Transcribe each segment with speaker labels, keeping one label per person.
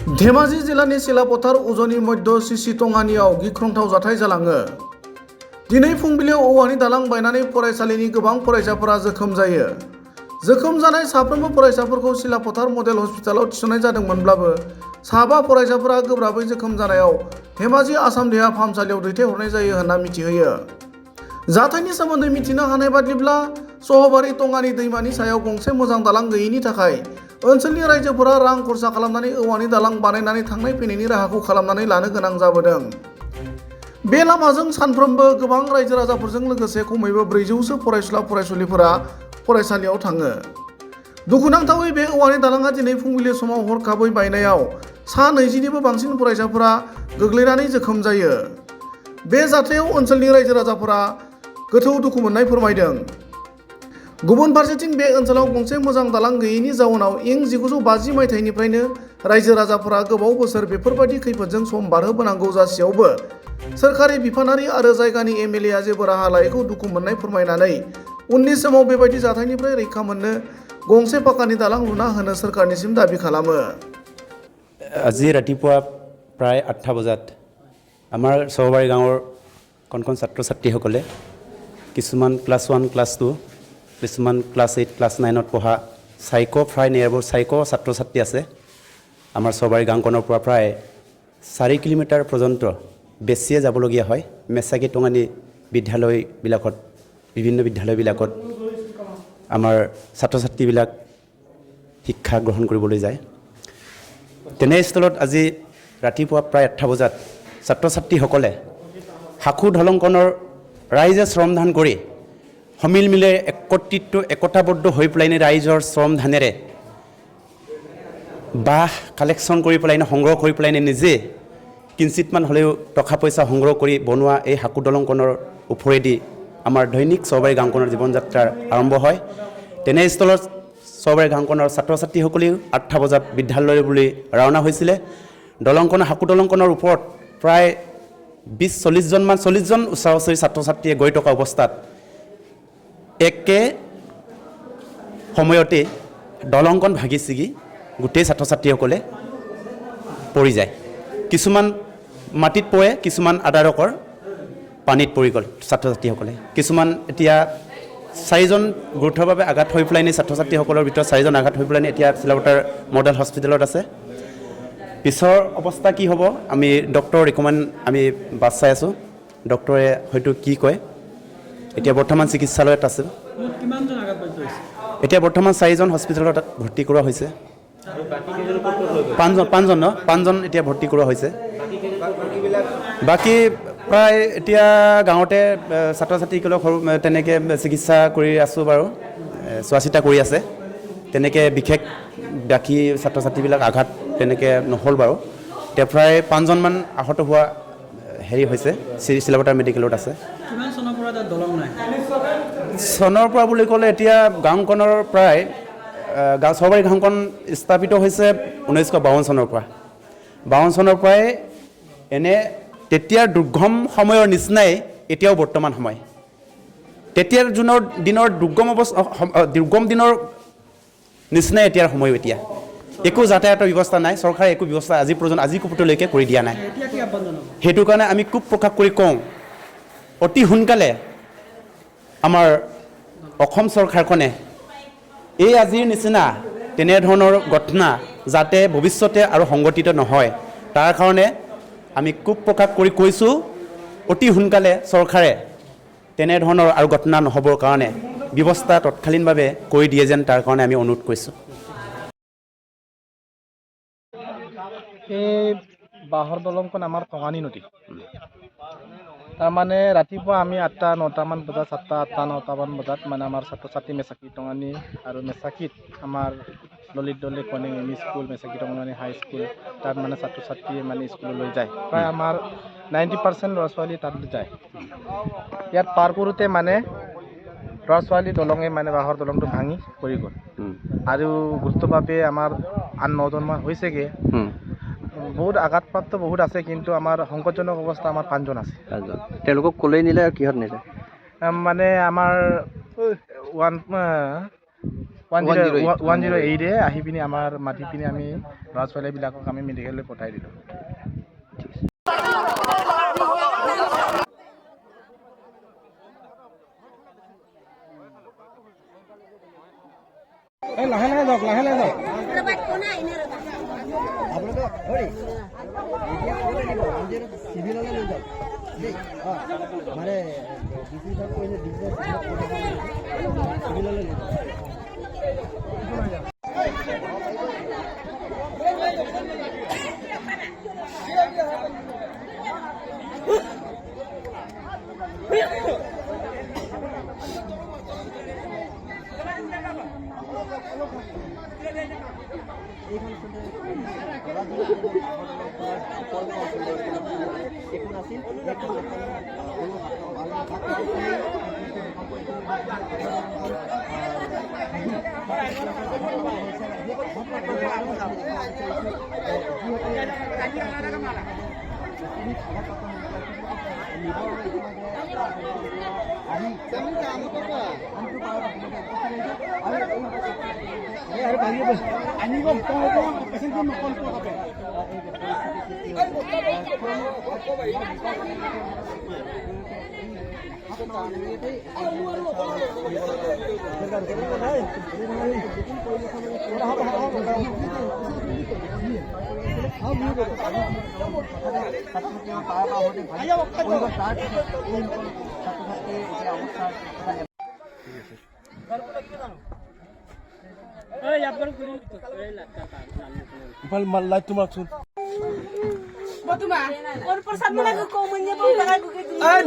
Speaker 1: धेमाजि जिल्लानि सिलापथार उजनि मध्य सिसि टंगानियाव गिख्रंथाव जाथाय जालाङो। दिनै फुंबिलियाव औवानि दालां बायनानै फरायसालिनि गोबां फरायसाफोरा जोखोम जायो। जोखोम जानाय साफ्रोमबो फरायसाफोरखौ सिलापथार मडेल हस्पिटालाव थिसननाय जादोंमोनब्लाबो साबा फरायसाफोरा गोब्राबै जोखोम जानायाव धेमाजि आसाम देहा फाहामसालियाव दैथायहरनाय जायो होनना मिथिहोयो। जाथायनि सोमोन्दै मिथिनो हानाय बादिब्ला सहबारि टंगानि दैमानि सायाव गंसे मोजां दालां गैयैनि थाखाय ओनसोलनि रायजोफोरा रां खरसा खालामनानै औवानि दालां बानायनानै थांनाय फैनायनि राहाखौ खालामनानै लानो गोनां जाबोदों। बे लामाजों सानफ्रोमबो गोबां रायजो राजाफोरजों लोगोसे खमैबो 400सो फरायसुला फरायसुलिफोरा फरायसालियाव थाङो। दुखुनांथावै बे औवानि दालाङा दिनै फुंबिलि समाव हरखाबै बायनायाव सा 20निबो बांसिन फरायसाफोरा गोग्लैनानै जोखोम जायो। बे जाथायाव ओनसोलनि रायजो राजाफोरा गोथौ दुखु मोननाय फोरमायदों। गुबुन फारसेथिं बे ओनसोलाव गंसे मोजां दालां गैयैनि जाउनाव इं 1950 मायथाइनिफ्रायनो रायजो राजाफोरा गोबाव बोसोर बेफोरबायदि खैफोदजों सम बारहोबोनांगौ जासेयावबो सोरखारि बिफानारि आरो जायगानि एमएलएआ जेबो राहा लायैखौ दुखु मोननाय फोरमायनानै उननि समाव बेबायदि जाथायनिफ्राय रैखा मोननो गंसे पाकानि दालां लुना होनो सोरखारनिसिम दाबि खालामो।
Speaker 2: আজি ৰাতিপুৱা প্ৰায় 8টা বজাত আমাৰ সহবাৰী গাঁৱৰ কণ ছাত্ৰ ছাত্ৰীসকলে কিছুমান ক্লাছ 1 ক্লাছ 2 কিছুমান ক্লাছ 8 ক্লাছ 9ত পঢ়া প্ৰায় নিয়াৰবোৰ ছাত্ৰ ছাত্ৰী আছে। আমাৰ সহবাৰী গাঁওখনৰ পৰা প্ৰায় 4 কিলোমিটাৰ পৰ্যন্ত বেছিয়ে যাবলগীয়া হয়। মেচাকি টঙানী বিদ্যালয়বিলাকত বিভিন্ন বিদ্যালয়বিলাকত আমাৰ ছাত্ৰ ছাত্ৰীবিলাক শিক্ষা গ্ৰহণ কৰিবলৈ যায়। তেনেস্থলত আজি ৰাতিপুৱা প্ৰায় 8টা বজাত ছাত্ৰ ছাত্ৰীসকলে হাকু দলংখনৰ ৰাইজে শ্ৰমদান কৰি সমিল মিলে একতাবদ্ধ হৈ পেলাই ৰাইজৰ শ্ৰমদানেৰে বাঁহ কালেকশ্যন কৰি পেলাই সংগ্ৰহ কৰি পেলাই নিজে কিঞ্চিতমান হ'লেও টকা পইচা সংগ্ৰহ কৰি বনোৱা এই হাকু দলংখনৰ ওপৰেদি আমাৰ দৈনিক সহবাৰী গাঁওখনৰ জীৱন যাত্ৰাৰ আৰম্ভ হয়। তেনেস্থলত সহবাৰী গাঁওখনৰ ছাত্ৰ ছাত্ৰীসকলেও 8টা বজাত বিদ্যালয় বুলি ৰাওনা হৈছিলে। হাকু দলংখনৰ ওপৰত প্ৰায় 40জন ওচৰা-ওচৰি ছাত্ৰ ছাত্ৰীয়ে গৈ থকা অৱস্থাত একে সময়তে দলংখন ভাগি ছিগি গোটেই ছাত্ৰ ছাত্ৰীসকলে পৰি যায়। কিছুমান মাটিত পৰে, কিছুমান আদাৰকৰ পানীত পৰি গ'ল ছাত্ৰ ছাত্ৰীসকলে। কিছুমান এতিয়া 4জন গুৰুতৰভাৱে আঘাত হৈ পেলাই ছাত্ৰ ছাত্ৰীসকলৰ ভিতৰত 4জন আঘাত হৈ পেলাই এতিয়া চিলাপথাৰ মডেল হস্পিটেলত আছে। পিছৰ অৱস্থা কি হ'ব আমি ডক্টৰ ৰিকমেণ্ড আমি বাছ চাই আছোঁ। ডক্টৰে হয়তো কি কয়। এতিয়া বৰ্তমান চিকিৎসালয়ত আছে। এতিয়া বৰ্তমান 4জন হস্পিটেলত ভৰ্তি কৰোৱা হৈছে। 5জন এতিয়া ভৰ্তি কৰোৱা হৈছে। বাকী প্ৰায় এতিয়া গাঁৱতে ছাত্ৰ ছাত্ৰীসকলক তেনেকৈ চিকিৎসা কৰি আছোঁ বাৰু, চোৱা চিতা কৰি আছে। তেনেকৈ বিশেষ বাকী ছাত্ৰ ছাত্ৰীবিলাক আঘাত তেনেকৈ নহ'ল বাৰু। এতিয়া প্ৰায় 5জনমান আহত হোৱা হৈছে চিলাপথাৰ মেডিকেলত আছে। চনৰ পৰা বুলি ক'লে এতিয়া গাঁওখনৰ প্ৰায় সহবাৰী গাঁওখন স্থাপিত হৈছে 1952 চনৰ পৰা। 52 চনৰ পৰাই এনে তেতিয়াৰ দুৰ্গম সময়ৰ নিচিনাই এতিয়াও বৰ্তমান সময়। তেতিয়াৰ দিনৰ দুৰ্গম দিনৰ নিচিনাই এতিয়াৰ সময়। এতিয়া একো যাতায়াতৰ ব্যৱস্থা নাই, চৰকাৰে একো ব্যৱস্থা আজি কোপটোলৈকে কৰি দিয়া নাই। সেইটো কাৰণে আমি খুব প্ৰকাশ কৰি কওঁ, অতি সোনকালে আমাৰ অসম চৰকাৰখনে এই আজিৰ নিচিনা তেনেধৰণৰ ঘটনা যাতে ভৱিষ্যতে আৰু সংঘটিত নহয় তাৰ কাৰণে আমি খুব প্ৰকাশ কৰি কৈছোঁ, অতি সোনকালে চৰকাৰে তেনেধৰণৰ আৰু ঘটনা নহ'বৰ কাৰণে ব্যৱস্থা তৎকালীনভাৱে কৰি দিয়ে যেন তাৰ কাৰণে আমি অনুৰোধ কৰিছোঁ।
Speaker 3: এই বাঁহৰ দলংখন আমাৰ টঙানী নদী। তাৰমানে ৰাতিপুৱা আমি 8টা-9টামান বজাত 7টা-8টা-9টামান বজাত মানে আমাৰ ছাত্ৰ ছাত্ৰী মেচাকি টঙানী আৰু মেচাকিত আমাৰ ললিত দলে কণিং M E school, Mechaki Tangani হাই স্কুল তাত মানে ছাত্ৰ ছাত্ৰীয়ে মানে স্কুললৈ যায়। প্ৰায় আমাৰ 90% ল'ৰা ছোৱালী তাত যায়। ইয়াত পাৰ কৰোঁতে মানে ল'ৰা ছোৱালী দলঙে মানে বাঁহৰ দলংটো ভাঙি পৰি গ'ল আৰু গুৰুত্বভাৱে আমাৰ 8-9জনমান হৈছেগৈ। বহুত আঘাতপ্ৰাপ্ত বহুত আছে, কিন্তু আমাৰ সংকটজনক অৱস্থা আমাৰ 5জন আছে।
Speaker 4: তেওঁলোকক ক'লৈ নিলে আৰু কিহত নিলে?
Speaker 3: মানে আমাৰ 108 আহি পিনি আমাৰ মাতি পিনি আমি ল'ৰা ছোৱালীবিলাকক আমি মেডিকেললৈ পঠাই দিলোঁ। লাহে লাহে যাওক, লাহে লাহে যাওক।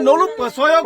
Speaker 4: Noluk pasoyok